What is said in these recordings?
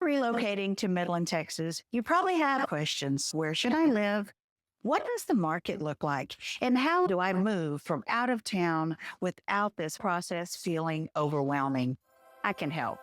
Relocating to Midland, Texas, you probably have questions. Where should I live? What does the market look like? And how do I move from out of town without this process feeling overwhelming? I can help.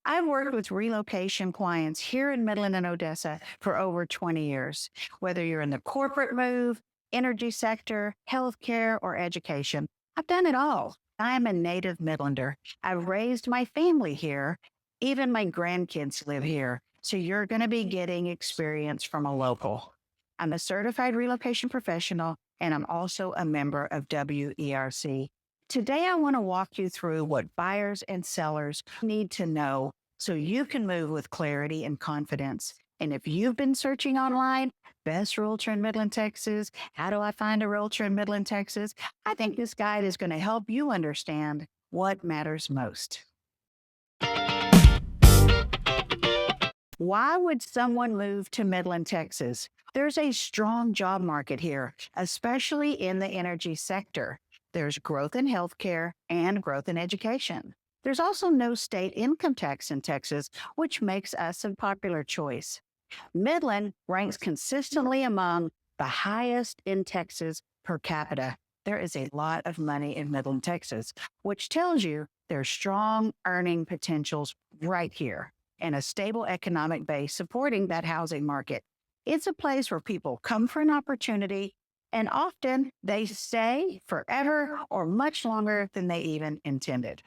I've worked with relocation clients here in Midland and Odessa for over 20 years. Whether you're in the corporate move, energy sector, healthcare, or education, I've done it all. I'm a native Midlander. I've raised my family here. Even my grandkids live here. So you're going to be getting experience from a local. I'm a certified relocation professional, and I'm also a member of WERC. Today, I want to walk you through what buyers and sellers need to know so you can move with clarity and confidence. And if you've been searching online, best realtor in Midland, Texas, how do I find a realtor in Midland, Texas? I think this guide is going to help you understand what matters most. Why would someone move to Midland, Texas? There's a strong job market here, especially in the energy sector. There's growth in healthcare and growth in education. There's also no state income tax in Texas, which makes us a popular choice. Midland ranks consistently among the highest in Texas per capita. There is a lot of money in Midland, Texas, which tells you there's strong earning potentials right here and a stable economic base supporting that housing market. It's a place where people come for an opportunity, and often they stay forever or much longer than they even intended.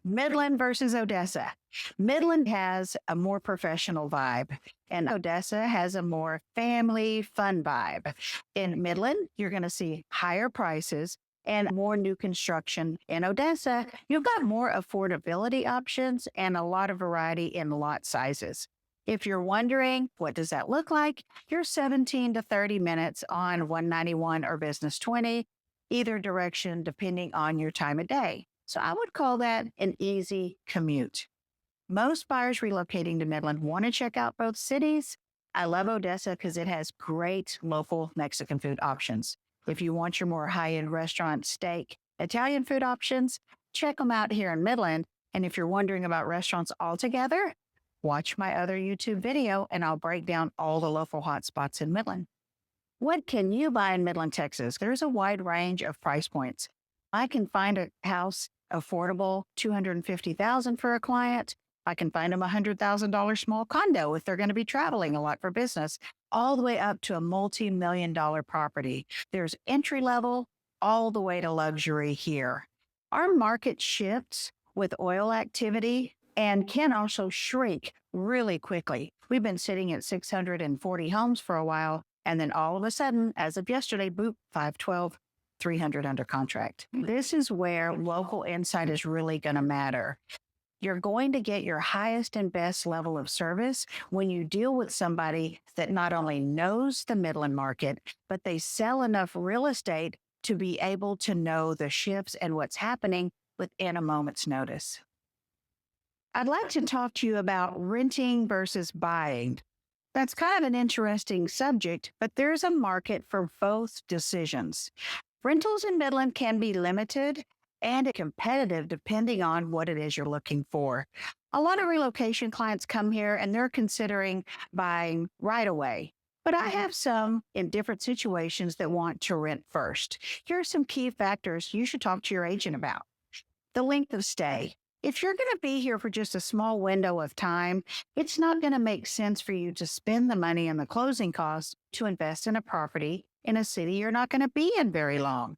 Midland versus Odessa. Midland has a more professional vibe, and Odessa has a more family, fun vibe. In Midland, you're going to see higher prices and more new construction. In Odessa, you've got more affordability options and a lot of variety in lot sizes. If you're wondering, what does that look like? You're 17 to 30 minutes on 191 or Business 20, either direction, depending on your time of day. So I would call that an easy commute. Most buyers relocating to Midland want to check out both cities. I love Odessa because it has great local Mexican food options. If you want your more high-end restaurant, steak, Italian food options, check them out here in Midland. And if you're wondering about restaurants altogether, watch my other YouTube video and I'll break down all the local hotspots in Midland. What can you buy in Midland, Texas? There's a wide range of price points. I can find a house affordable, $250,000 for a client. I can find them a $100,000 small condo if they're going to be traveling a lot for business, all the way up to a multi-million-dollar property. There's entry level all the way to luxury here. Our market shifts with oil activity and can also shrink really quickly. We've been sitting at 640 homes for a while, and then all of a sudden, as of yesterday, boop, 512, 300 under contract. This is where local insight is really going to matter. You're going to get your highest and best level of service when you deal with somebody that not only knows the Midland market, but they sell enough real estate to be able to know the shifts and what's happening within a moment's notice. I'd like to talk to you about renting versus buying. That's kind of an interesting subject, but there's a market for both decisions. Rentals in Midland can be limited and competitive depending on what it is you're looking for. A lot of relocation clients come here and they're considering buying right away. But I have some in different situations that want to rent first. Here are some key factors you should talk to your agent about. The length of stay. If you're going to be here for just a small window of time, it's not going to make sense for you to spend the money and the closing costs to invest in a property in a city you're not going to be in very long.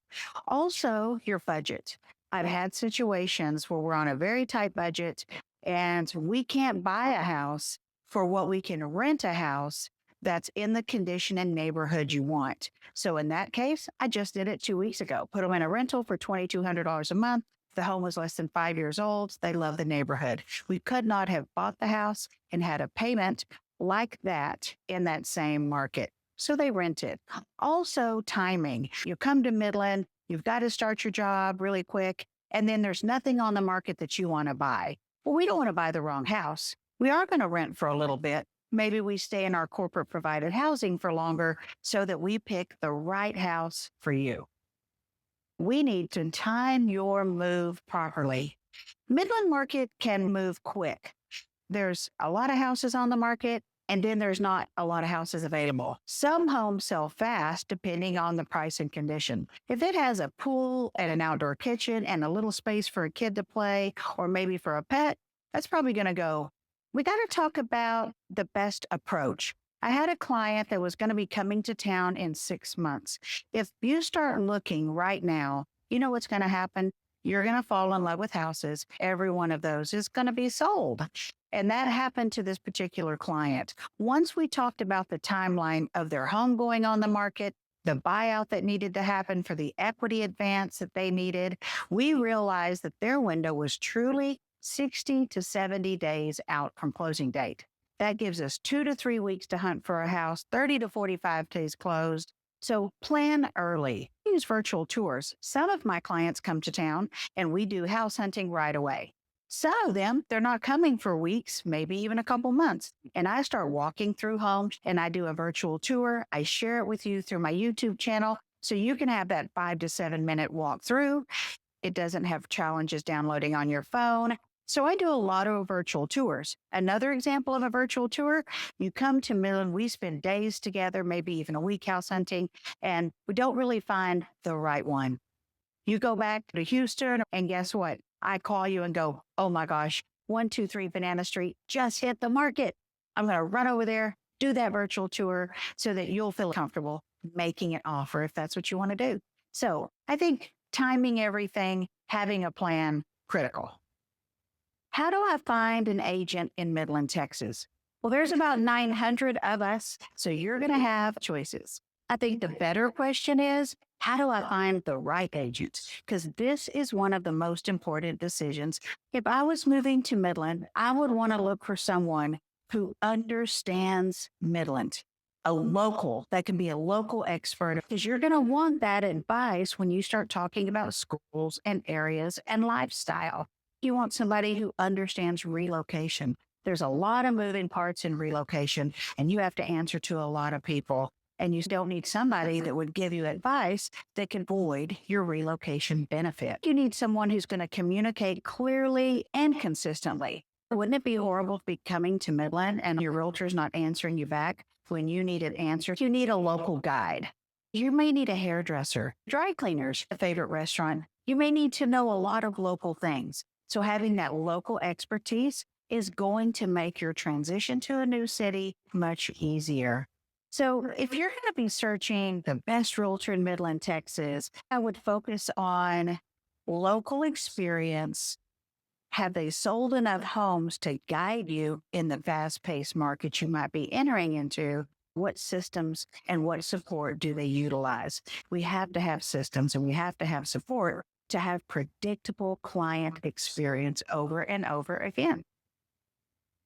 Also, your budget. I've had situations where we're on a very tight budget and we can't buy a house for what we can rent a house that's in the condition and neighborhood you want. So in that case, I just did it 2 weeks ago. Put them in a rental for $2,200 a month. The home was less than 5 years old. They love the neighborhood. We could not have bought the house and had a payment like that in that same market. So they rented. Also, timing. You come to Midland, you've got to start your job really quick, and then there's nothing on the market that you want to buy. Well, we don't want to buy the wrong house. We are going to rent for a little bit. Maybe we stay in our corporate provided housing for longer so that we pick the right house for you. We need to time your move properly. Midland market can move quick. There's a lot of houses on the market, and then there's not a lot of houses available. Some homes sell fast depending on the price and condition. If it has a pool and an outdoor kitchen and a little space for a kid to play or maybe for a pet, that's probably going to go. We got to talk about the best approach. I had a client that was going to be coming to town in 6 months. If you start looking right now, you know what's going to happen? You're going to fall in love with houses. Every one of those is going to be sold. And that happened to this particular client. Once we talked about the timeline of their home going on the market, the buyout that needed to happen for the equity advance that they needed, we realized that their window was truly 60 to 70 days out from closing date. That gives us 2 to 3 weeks to hunt for a house, 30 to 45 days closed. So plan early. Use virtual tours. Some of my clients come to town and we do house hunting right away. Some of them, they're not coming for weeks, maybe even a couple months. And I start walking through homes and I do a virtual tour. I share it with you through my YouTube channel so you can have that 5 to 7 minute walk through. It doesn't have challenges downloading on your phone. So I do a lot of virtual tours. Another example of a virtual tour, you come to Midland, we spend days together, maybe even a week house hunting, and we don't really find the right one. You go back to Houston, and guess what? I call you and go, oh my gosh, 123 Banana Street just hit the market. I'm going to run over there, do that virtual tour so that you'll feel comfortable making an offer if that's what you want to do. So I think timing everything, having a plan, critical. How do I find an agent in Midland, Texas? Well, there's about 900 of us, so you're going to have choices. I think the better question is, how do I find the right agent? Because this is one of the most important decisions. If I was moving to Midland, I would want to look for someone who understands Midland, a local that can be a local expert, because you're going to want that advice when you start talking about schools and areas and lifestyle. You want somebody who understands relocation. There's a lot of moving parts in relocation, and you have to answer to a lot of people. And you don't need somebody that would give you advice that can void your relocation benefit. You need someone who's going to communicate clearly and consistently. Wouldn't it be horrible to be coming to Midland and your realtor's not answering you back when you need an answer? You need a local guide. You may need a hairdresser, dry cleaners, a favorite restaurant. You may need to know a lot of local things. So having that local expertise is going to make your transition to a new city much easier. So if you're going to be searching the best realtor in Midland, Texas, I would focus on local experience. Have they sold enough homes to guide you in the fast-paced market you might be entering into? What systems and what support do they utilize? We have to have systems and we have to have support to have predictable client experience over and over again.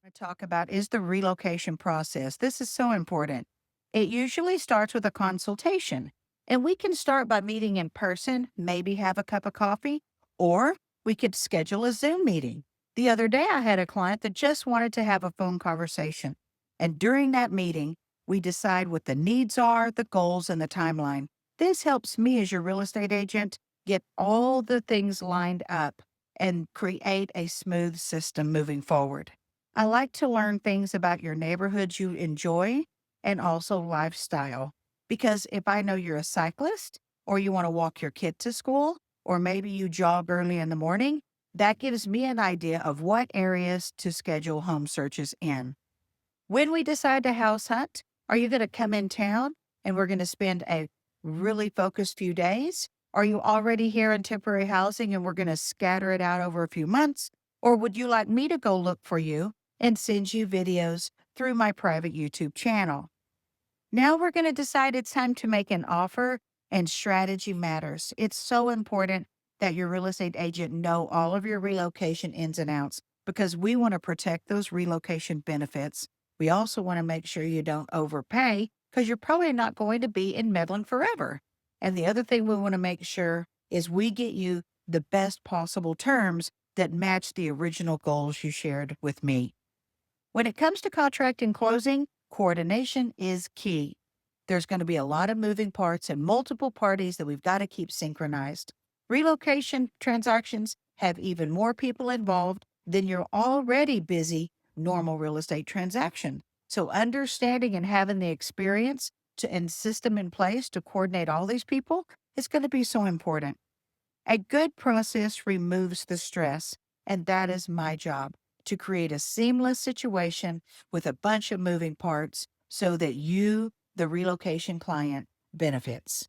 I talk about is the relocation process. This is so important. It usually starts with a consultation, and we can start by meeting in person, maybe have a cup of coffee, or we could schedule a Zoom meeting. The other day, I had a client that just wanted to have a phone conversation. And during that meeting, we decide what the needs are, the goals, and the timeline. This helps me as your real estate agent get all the things lined up and create a smooth system moving forward. I like to learn things about your neighborhoods you enjoy and also lifestyle. Because if I know you're a cyclist or you want to walk your kid to school, or maybe you jog early in the morning, that gives me an idea of what areas to schedule home searches in. When we decide to house hunt, are you going to come in town and we're going to spend a really focused few days? Are you already here in temporary housing and we're going to scatter it out over a few months? Or would you like me to go look for you and send you videos through my private YouTube channel? Now we're going to decide it's time to make an offer, and strategy matters. It's so important that your real estate agent know all of your relocation ins and outs because we want to protect those relocation benefits. We also want to make sure you don't overpay because you're probably not going to be in Midland forever. And the other thing we want to make sure is we get you the best possible terms that match the original goals you shared with me. When it comes to contract and closing, coordination is key. There's going to be a lot of moving parts and multiple parties that we've got to keep synchronized. Relocation transactions have even more people involved than your already busy normal real estate transaction. So understanding and having the experience and system in place to coordinate all these people is going to be so important. A good process removes the stress, and that is my job, to create a seamless situation with a bunch of moving parts so that you, the relocation client, benefits.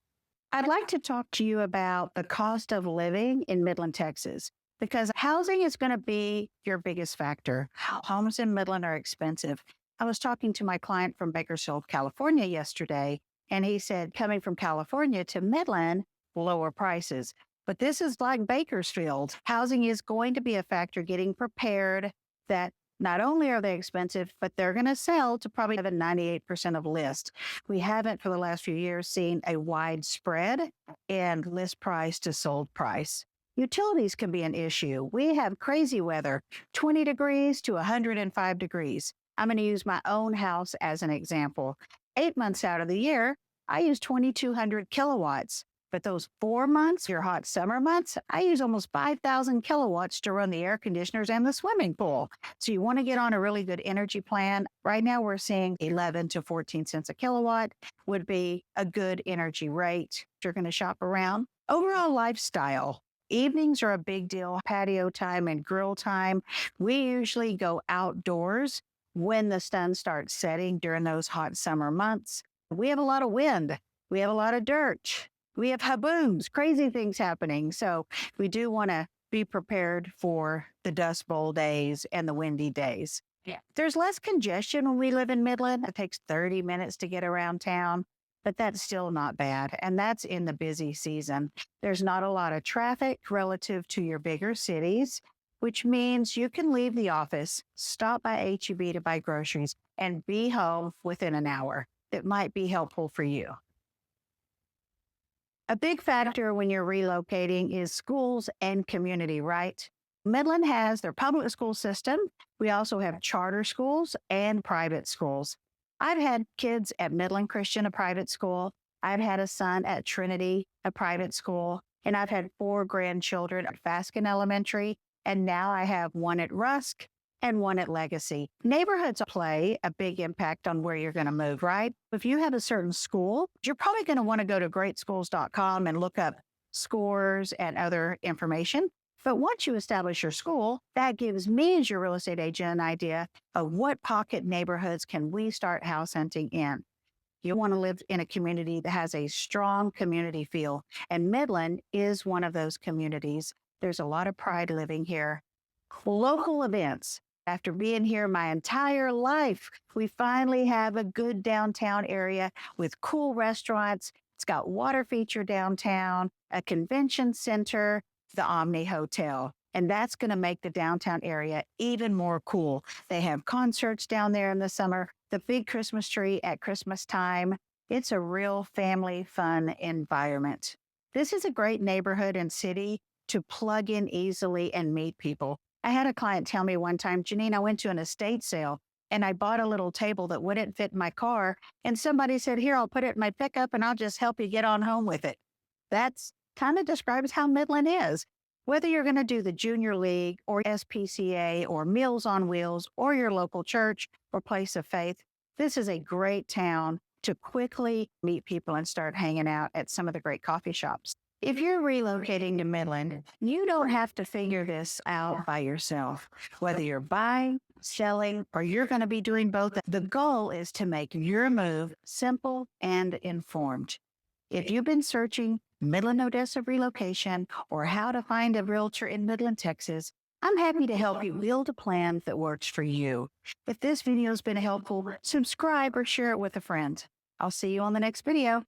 I'd like to talk to you about the cost of living in Midland, Texas, because housing is going to be your biggest factor. Homes in Midland are expensive. I was talking to my client from Bakersfield, California yesterday, and he said coming from California to Midland, lower prices. But this is like Bakersfield. Housing is going to be a factor, getting prepared that not only are they expensive, but they're going to sell to probably have a 98% of list. We haven't for the last few years seen a wide spread in list price to sold price. Utilities can be an issue. We have crazy weather, 20 degrees to 105 degrees. I'm going to use my own house as an example. 8 months out of the year, I use 2,200 kilowatts. But those 4 months, your hot summer months, I use almost 5,000 kilowatts to run the air conditioners and the swimming pool. So you want to get on a really good energy plan. Right now, we're seeing 11 to 14 cents a kilowatt would be a good energy rate. If you're going to shop around. Overall lifestyle. Evenings are a big deal. Patio time and grill time. We usually go outdoors when the sun starts setting during those hot summer months. We have a lot of wind. We have a lot of dirt. We have habooms, crazy things happening. So we do want to be prepared for the Dust Bowl days and the windy days. Yeah. There's less congestion when we live in Midland. It takes 30 minutes to get around town, but that's still not bad. And that's in the busy season. There's not a lot of traffic relative to your bigger cities, which means you can leave the office, stop by H-E-B to buy groceries, and be home within an hour. That might be helpful for you. A big factor when you're relocating is schools and community, right? Midland has their public school system. We also have charter schools and private schools. I've had kids at Midland Christian, a private school. I've had a son at Trinity, a private school. And I've had 4 grandchildren at Faskin Elementary. And now I have one at Rusk and one at Legacy. Neighborhoods play a big impact on where you're going to move, right? If you have a certain school, you're probably going to want to go to greatschools.com and look up scores and other information. But once you establish your school, that gives me as your real estate agent an idea of what pocket neighborhoods can we start house hunting in. You want to live in a community that has a strong community feel. And Midland is one of those communities. There's a lot of pride living here. Local events. After being here my entire life, we finally have a good downtown area with cool restaurants. It's got water feature downtown, a convention center, the Omni Hotel. And that's going to make the downtown area even more cool. They have concerts down there in the summer, the big Christmas tree at Christmas time. It's a real family fun environment. This is a great neighborhood and city to plug in easily and meet people. I had a client tell me one time, Janine, I went to an estate sale and I bought a little table that wouldn't fit in my car. And somebody said, here, I'll put it in my pickup and I'll just help you get on home with it. That's kind of describes how Midland is. Whether you're going to do the Junior League or SPCA or Meals on Wheels or your local church or place of faith, this is a great town to quickly meet people and start hanging out at some of the great coffee shops. If you're relocating to Midland, you don't have to figure this out by yourself. Whether you're buying, selling, or you're going to be doing both, the goal is to make your move simple and informed. If you've been searching Midland-Odessa relocation or how to find a realtor in Midland, Texas, I'm happy to help you build a plan that works for you. If this video has been helpful, subscribe or share it with a friend. I'll see you on the next video.